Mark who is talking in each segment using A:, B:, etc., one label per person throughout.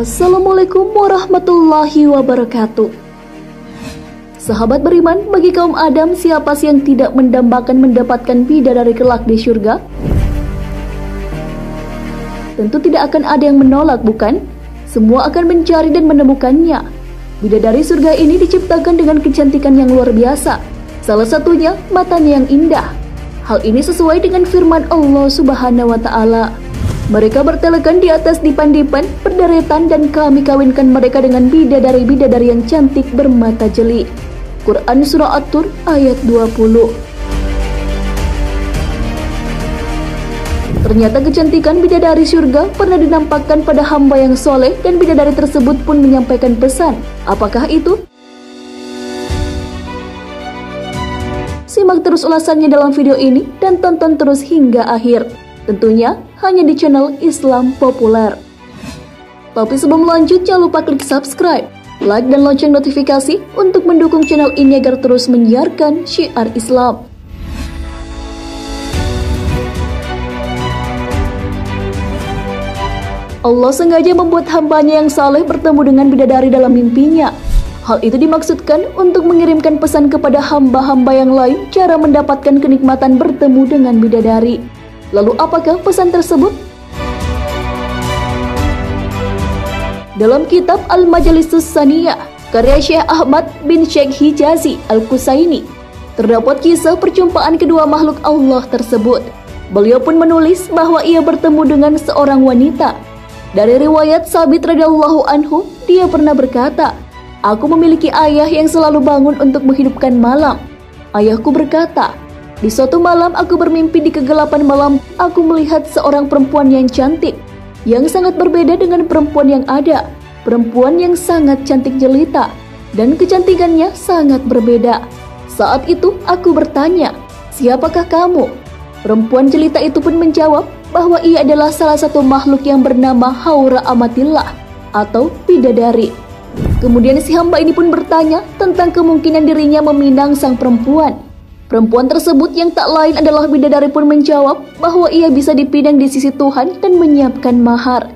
A: Assalamualaikum warahmatullahi wabarakatuh. Sahabat beriman, bagi kaum Adam, siapa sih yang tidak mendambakan mendapatkan bidadari kelak di surga? Tentu tidak akan ada yang menolak, bukan? Semua akan mencari dan menemukannya. Bidadari surga ini diciptakan dengan kecantikan yang luar biasa. Salah satunya, matanya yang indah. Hal ini sesuai dengan firman Allah Subhanahu wa Ta'ala. Mereka bertelekan di atas dipan-dipan, berderetan, dan kami kawinkan mereka dengan bidadari-bidadari yang cantik bermata jeli. Quran Surah At-Tur ayat 20. Ternyata kecantikan bidadari surga pernah dinampakkan pada hamba yang soleh, dan bidadari tersebut pun menyampaikan pesan. Apakah itu? Simak terus ulasannya dalam video ini dan tonton terus hingga akhir. Tentunya hanya di channel Islam Populer. Tapi sebelum lanjut, jangan lupa klik subscribe, like, dan lonceng notifikasi untuk mendukung channel ini agar terus menyiarkan syiar Islam. Allah sengaja membuat hambanya yang saleh bertemu dengan bidadari dalam mimpinya. Hal itu dimaksudkan untuk mengirimkan pesan kepada hamba-hamba yang lain cara mendapatkan kenikmatan bertemu dengan bidadari. Lalu apakah pesan tersebut? Dalam kitab Al-Majalisus Saniyah, karya Syekh Ahmad bin Syekh Hijazi Al-Qusaini, terdapat kisah perjumpaan kedua makhluk Allah tersebut. Beliau pun menulis bahwa ia bertemu dengan seorang wanita. Dari riwayat Sabit radhiyallahu anhu, dia pernah berkata, "Aku memiliki ayah yang selalu bangun untuk menghidupkan malam. Ayahku berkata, di suatu malam aku bermimpi di kegelapan malam, aku melihat seorang perempuan yang cantik, yang sangat berbeda dengan perempuan yang ada. Perempuan yang sangat cantik jelita, dan kecantikannya sangat berbeda. Saat itu aku bertanya, 'Siapakah kamu?' Perempuan jelita itu pun menjawab bahwa ia adalah salah satu makhluk yang bernama Haura Amatillah atau bidadari. Kemudian si hamba ini pun bertanya tentang kemungkinan dirinya meminang sang perempuan. Perempuan tersebut yang tak lain adalah bidadari pun menjawab bahwa ia bisa dipinang di sisi Tuhan dan menyiapkan mahar.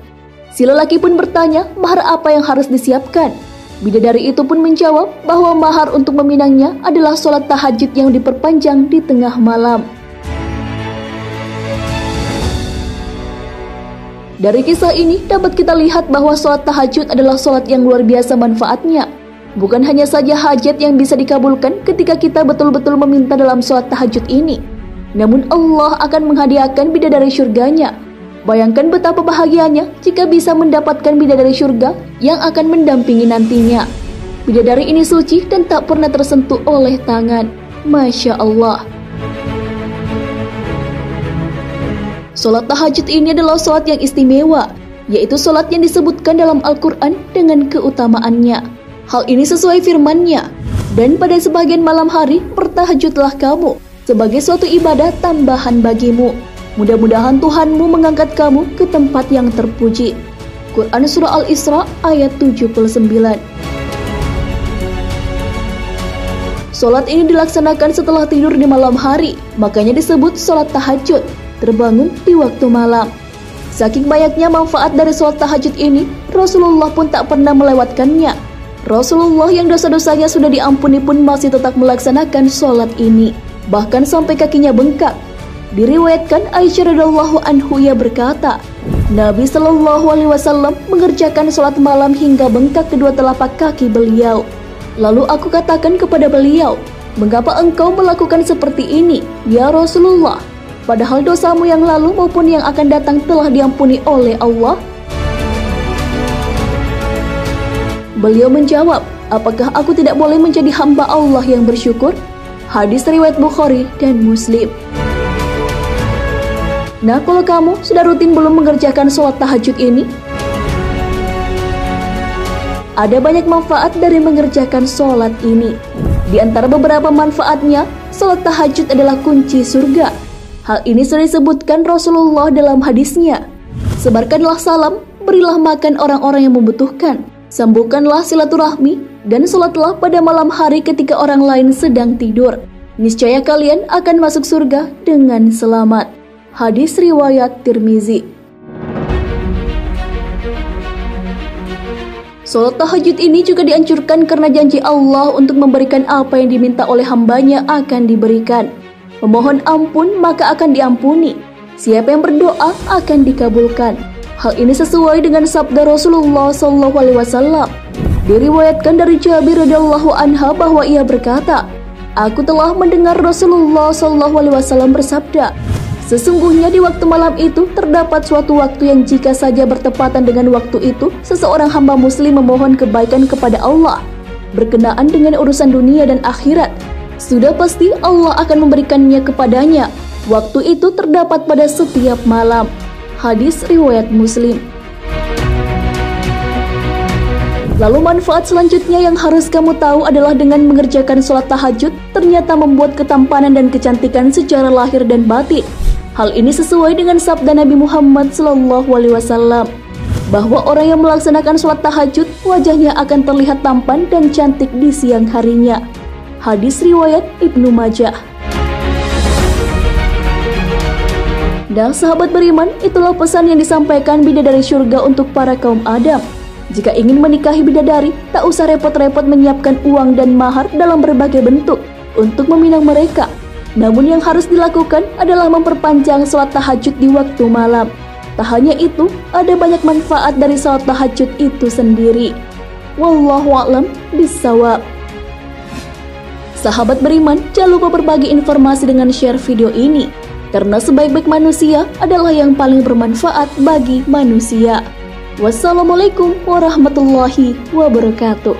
A: Si lelaki pun bertanya mahar apa yang harus disiapkan. Bidadari itu pun menjawab bahwa mahar untuk meminangnya adalah sholat tahajud yang diperpanjang di tengah malam. Dari kisah ini dapat kita lihat bahwa sholat tahajud adalah sholat yang luar biasa manfaatnya. Bukan hanya saja hajat yang bisa dikabulkan ketika kita betul-betul meminta dalam sholat tahajud ini, namun Allah akan menghadiahkan bidadari surganya. Bayangkan betapa bahagianya jika bisa mendapatkan bidadari surga yang akan mendampingi nantinya. Bidadari ini suci dan tak pernah tersentuh oleh tangan. Masya Allah. Sholat tahajud ini adalah sholat yang istimewa, yaitu sholat yang disebutkan dalam Al-Quran dengan keutamaannya. Hal ini sesuai firman-Nya, dan pada sebagian malam hari bertahajudlah kamu sebagai suatu ibadah tambahan bagimu. Mudah-mudahan Tuhanmu mengangkat kamu ke tempat yang terpuji. Quran Surah Al-Isra ayat 79. Sholat ini dilaksanakan setelah tidur di malam hari, makanya disebut sholat tahajud, terbangun di waktu malam. Saking banyaknya manfaat dari sholat tahajud ini, Rasulullah pun tak pernah melewatkannya. Rasulullah yang dosa-dosanya sudah diampuni pun masih tetap melaksanakan sholat ini, bahkan sampai kakinya bengkak. Diriwayatkan Aisyah radhiyallahu anhu ia berkata, Nabi Shallallahu Alaihi Wasallam mengerjakan sholat malam hingga bengkak kedua telapak kaki beliau. Lalu aku katakan kepada beliau, "Mengapa engkau melakukan seperti ini, ya Rasulullah? Padahal dosamu yang lalu maupun yang akan datang telah diampuni oleh Allah." Beliau menjawab, "Apakah aku tidak boleh menjadi hamba Allah yang bersyukur?" Hadis riwayat Bukhari dan Muslim. Nah, kalau kamu sudah rutin belum mengerjakan sholat tahajud ini? Ada banyak manfaat dari mengerjakan sholat ini. Di antara beberapa manfaatnya, sholat tahajud adalah kunci surga. Hal ini sering disebutkan Rasulullah dalam hadisnya. Sebarkanlah salam, berilah makan orang-orang yang membutuhkan. Sambungkanlah silaturahmi, dan sholatlah pada malam hari ketika orang lain sedang tidur. Niscaya kalian akan masuk surga dengan selamat. Hadis riwayat Tirmizi. Salat tahajud ini juga dianjurkan karena janji Allah untuk memberikan apa yang diminta oleh hambanya akan diberikan. Memohon ampun maka akan diampuni. Siapa yang berdoa akan dikabulkan. Hal ini sesuai dengan sabda Rasulullah SAW. Diriwayatkan dari Jabir radhiyallahu anha bahwa ia berkata, "Aku telah mendengar Rasulullah SAW bersabda, sesungguhnya di waktu malam itu terdapat suatu waktu yang jika saja bertepatan dengan waktu itu, seseorang hamba muslim memohon kebaikan kepada Allah berkenaan dengan urusan dunia dan akhirat, sudah pasti Allah akan memberikannya kepadanya. Waktu itu terdapat pada setiap malam." Hadis riwayat Muslim. Lalu manfaat selanjutnya yang harus kamu tahu adalah dengan mengerjakan sholat tahajud ternyata membuat ketampanan dan kecantikan secara lahir dan batin. Hal ini sesuai dengan sabda Nabi Muhammad SAW bahwa orang yang melaksanakan sholat tahajud wajahnya akan terlihat tampan dan cantik di siang harinya. Hadis riwayat Ibnu Majah. Dan sahabat beriman, itulah pesan yang disampaikan bidadari surga untuk para kaum Adam. Jika ingin menikahi bidadari, tak usah repot-repot menyiapkan uang dan mahar dalam berbagai bentuk untuk meminang mereka. Namun yang harus dilakukan adalah memperpanjang sholat tahajud di waktu malam. Tak hanya itu, ada banyak manfaat dari sholat tahajud itu sendiri. Wallahu a'lam bishawab. Sahabat beriman, jangan lupa berbagi informasi dengan share video ini, karena sebaik-baik manusia adalah yang paling bermanfaat bagi manusia. Wassalamualaikum warahmatullahi wabarakatuh.